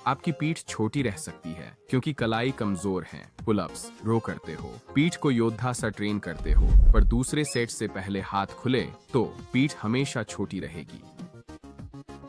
आपकी पीठ छोटी रह सकती है क्योंकि कलाई कमजोर है। पुलअप्स रो करते हो, पीठ को योद्धा सा ट्रेन करते हो, पर दूसरे सेट से पहले हाथ खुले तो पीठ हमेशा छोटी रहेगी।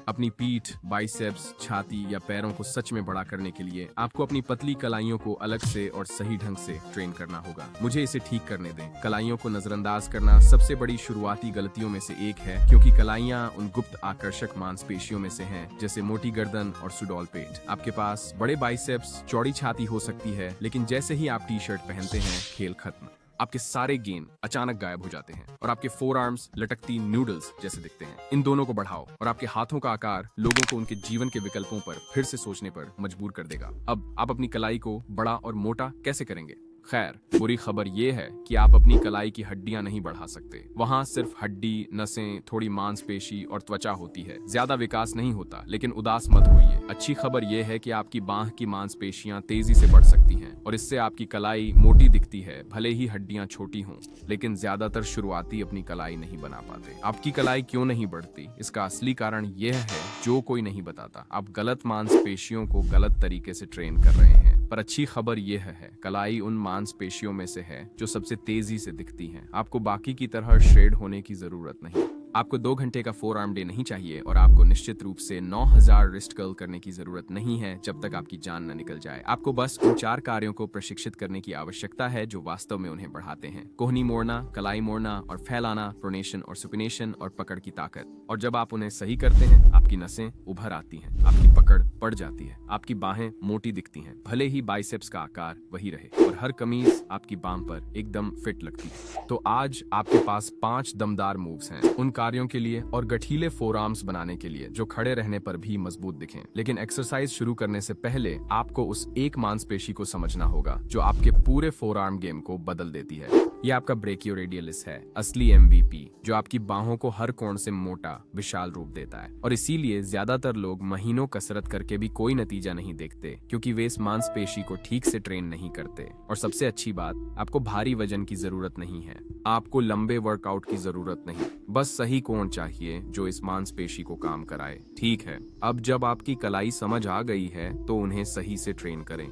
अपनी पीठ, बाइसेप्स, छाती या पैरों को सच में बड़ा करने के लिए आपको अपनी पतली कलाइयों को अलग से और सही ढंग से ट्रेन करना होगा। मुझे इसे ठीक करने दें। कलाइयों को नजरअंदाज करना सबसे बड़ी शुरुआती गलतियों में से एक है, क्योंकि कलाइयां उन गुप्त आकर्षक मांसपेशियों में से हैं जैसे मोटी गर्दन और सुडौल पेट। आपके पास बड़े बाइसेप्स, चौड़ी छाती हो सकती है, लेकिन जैसे ही आप टी शर्ट पहनते हैं, खेल खत्म। आपके सारे गेन अचानक गायब हो जाते हैं और आपके फोर आर्म्स लटकती नूडल्स जैसे दिखते हैं। इन दोनों को बढ़ाओ और आपके हाथों का आकार लोगों को उनके जीवन के विकल्पों पर फिर से सोचने पर मजबूर कर देगा। अब आप अपनी कलाई को बड़ा और मोटा कैसे करेंगे? खैर, बुरी खबर ये है कि आप अपनी कलाई की हड्डियां नहीं बढ़ा सकते। वहां सिर्फ हड्डी, नसें, थोड़ी मांसपेशी और त्वचा होती है। ज्यादा विकास नहीं होता, लेकिन उदास मत होइए। अच्छी खबर यह है कि आपकी बांह की मांसपेशियां तेजी से बढ़ सकती हैं और इससे आपकी कलाई मोटी दिखती है। भले ही हड्डियां छोटी हों, लेकिन ज्यादातर शुरुआती अपनी कलाई नहीं बना पाते। आपकी कलाई क्यों नहीं बढ़ती? इसका असली कारण यह है जो कोई नहीं बताता। आप गलत मांसपेशियों को गलत तरीके से ट्रेन कर रहे हैं। पर अच्छी खबर यह है, कलाई उन मांसपेशियों में से है जो सबसे तेजी से दिखती हैं। आपको बाकी की तरह श्रेड होने की जरूरत नहीं। आपको 2 घंटे का फोर आर्म डे नहीं चाहिए और आपको निश्चित रूप से 9000 रिस्ट कर्ल करने की जरूरत नहीं है जब तक आपकी जान न निकल जाए। आपको बस उन 4 कार्यों को प्रशिक्षित करने की आवश्यकता है जो वास्तव में उन्हें बढ़ाते हैं: कोहनी मोड़ना, कलाई मोड़ना और फैलाना, प्रोनेशन और सुपिनेशन और पकड़ की ताकत। और जब आप उन्हें सही करते हैं, आपकी नसें उभर आती हैं, आपकी पकड़ बढ़ जाती है, आपकी बाहें मोटी दिखती हैं, भले ही बाइसेप्स का आकार वही रहे, और हर कमीज आपकी बांह पर एकदम फिट लगती है। तो आज आपके पास 5 दमदार मूव्स हैं उन कार्यों के लिए और गठीले फोर आर्म्स बनाने के लिए जो खड़े रहने पर भी मजबूत दिखें। लेकिन एक्सरसाइज शुरू करने से पहले आपको उस एक मांसपेशी को समझना होगा जो आपके पूरे फोर आर्म गेम को बदल देती है। ये आपका ब्रेकियोरेडियलिस है, असली एमवीपी, जो आपकी बाहों को हर कोण से मोटा, विशाल रूप देता है। और इसीलिए ज्यादातर लोग महीनों कसरत करके भी कोई नतीजा नहीं देखते, क्योंकि वे इस मांसपेशी को ठीक से ट्रेन नहीं करते। और सबसे अच्छी बात, आपको भारी वजन की जरूरत नहीं है, आपको लंबे वर्कआउट की जरूरत नहीं, बस सही कोण चाहिए जो इस मांसपेशी को काम कराए। ठीक है, अब जब आपकी कलाई समझ आ गई है तो उन्हें सही से ट्रेन करें।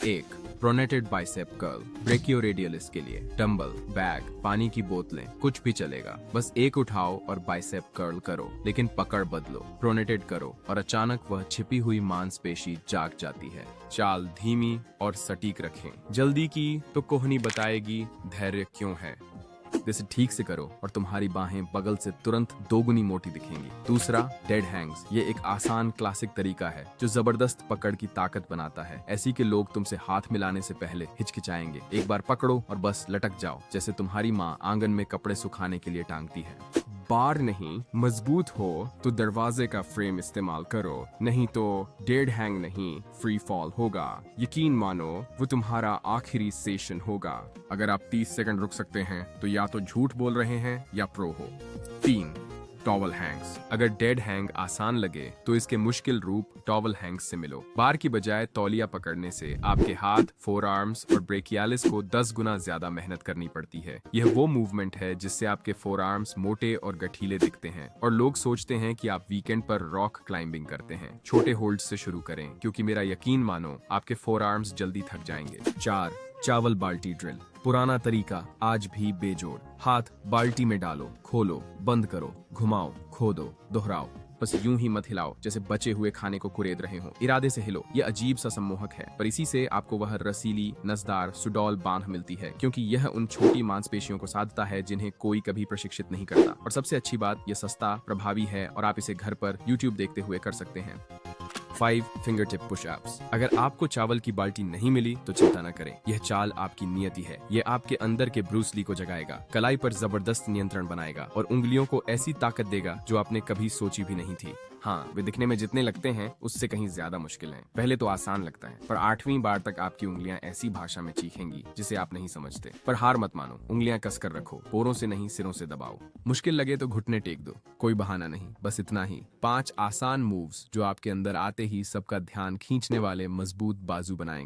1. Pronated bicep curl. ब्रेकियोरेडियलिस के लिए डंबल, बैग, पानी की बोतलें, कुछ भी चलेगा। बस एक उठाओ और बाइसेप कर्ल करो, लेकिन पकड़ बदलो। प्रोनेटेड करो और अचानक वह छिपी हुई मांसपेशी जाग जाती है। चाल धीमी और सटीक रखें। जल्दी की तो कोहनी बताएगी धैर्य क्यों है। इसे ठीक से करो और तुम्हारी बाहें बगल से तुरंत दोगुनी मोटी दिखेंगी। दूसरा, डेड हैंग्स। ये एक आसान क्लासिक तरीका है जो जबरदस्त पकड़ की ताकत बनाता है। ऐसी के लोग तुमसे हाथ मिलाने से पहले हिचकिचाएंगे। एक बार पकड़ो और बस लटक जाओ, जैसे तुम्हारी माँ आंगन में कपड़े सुखाने के लिए टांगती है। बार नहीं, मजबूत हो तो दरवाजे का फ्रेम इस्तेमाल करो, नहीं तो डेड हैंग नहीं, फ्री फॉल होगा। यकीन मानो, वो तुम्हारा आखिरी सेशन होगा। अगर आप 30 सेकंड रुक सकते हैं तो या तो झूठ बोल रहे हैं या प्रो हो। 3. Towel Hanks. अगर डेड हैंग आसान लगे तो इसके मुश्किल रूप टॉवल हैंग्स से मिलो। बार की बजाय तौलिया पकड़ने से आपके हाथ, फोर आर्म्स और ब्रेकियालिस को 10 गुना ज्यादा मेहनत करनी पड़ती है। यह वो मूवमेंट है जिससे आपके फोर आर्म्स मोटे और गठीले दिखते हैं और लोग सोचते हैं कि आप वीकेंड पर रॉक क्लाइंबिंग करते हैं। छोटे होल्ड से शुरू करें, क्योंकि मेरा यकीन मानो, आपके फोर आर्म्स जल्दी थक जाएंगे। 4. चावल बाल्टी ड्रिल। पुराना तरीका आज भी बेजोड़। हाथ बाल्टी में डालो, खोलो, बंद करो, घुमाओ, खोदो, दोहराओ। बस यूं ही मत हिलाओ जैसे बचे हुए खाने को कुरेद रहे हो। इरादे से हिलो। यह अजीब सा सम्मोहक है, पर इसी से आपको वह रसीली, नसदार, सुडौल बांह मिलती है, क्योंकि यह उन छोटी मांसपेशियों को साधता है जिन्हें कोई कभी प्रशिक्षित नहीं करता। और सबसे अच्छी बात, यह सस्ता, प्रभावी है और आप इसे घर पर YouTube देखते हुए कर सकते हैं। 5 फिंगर टिप पुशअप्स। अगर आपको चावल की बाल्टी नहीं मिली तो चिंता न करें, यह चाल आपकी नियति है। यह आपके अंदर के ब्रूस ली को जगाएगा, कलाई पर जबरदस्त नियंत्रण बनाएगा और उंगलियों को ऐसी ताकत देगा जो आपने कभी सोची भी नहीं थी। हाँ, वे दिखने में जितने लगते हैं उससे कहीं ज्यादा मुश्किल हैं। पहले तो आसान लगता है, पर 8वीं बार तक आपकी उंगलियां ऐसी भाषा में चीखेंगी जिसे आप नहीं समझते। पर हार मत मानो, उंगलियां कसकर रखो, पोरों से नहीं सिरों से दबाओ। मुश्किल लगे तो घुटने टेक दो, कोई बहाना नहीं, बस इतना ही। 5 आसान मूव्स जो आपके अंदर आते ही सबका ध्यान खींचने वाले मजबूत बाजू बनाएंगे।